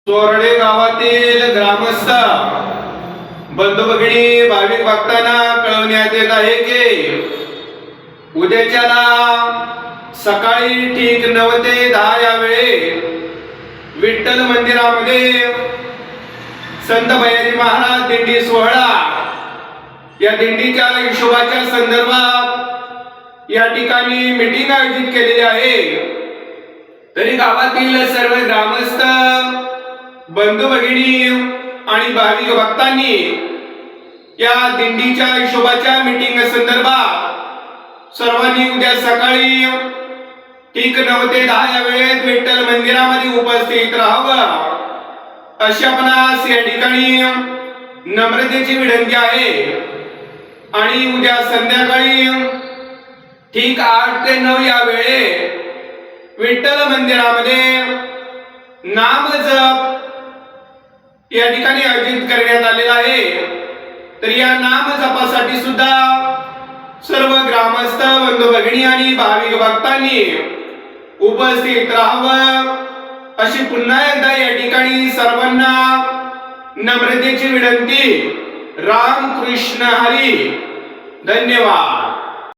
चोरडे गावातील ग्रामस्थ बंधू भगिनी भाविक भक्तांना कळवण्यात येत आहे की उद्याच्याला सकाळी ठीक 9 ते 10 या वेळे विठ्ठल मंदिरामध्ये संत भैरी महाराज दिंडी सोहळा या दिंडीच्या हिशोबाच्या संदर्भात या ठिकाणी मीटिंग आयोजित केलेली आहे। तरी गावातील सर्व ग्रामस्थ बंधू भगिनी आणि भाविक भक्तांनी या दिंडीच्या हिशोबाच्या मीटिंग संदर्भात सर्वांनी उद्या सकाळी ठीक 9 ते 10 या वेळेत विठ्ठल मंदिरामध्ये उपस्थित राहावं अशी आपणास या ठिकाणी नम्रतेची विनंती आहे। आणि उद्या संध्याकाळी ठीक 8 ते 9 या वेळे विठ्ठल मंदिरामध्ये नाम जप या ठिकाणी आयोजित करण्यात आलेला आहे। तर या नाम जपासाठी सुद्धा सर्व ग्रामस्थ बंधू भगिनी आणि भाविक भक्तांनी उपस्थित राहावं अशी पुन्हा एकदा या ठिकाणी सर्वांना नम्रतेची विनंती। राम कृष्ण हरी। धन्यवाद।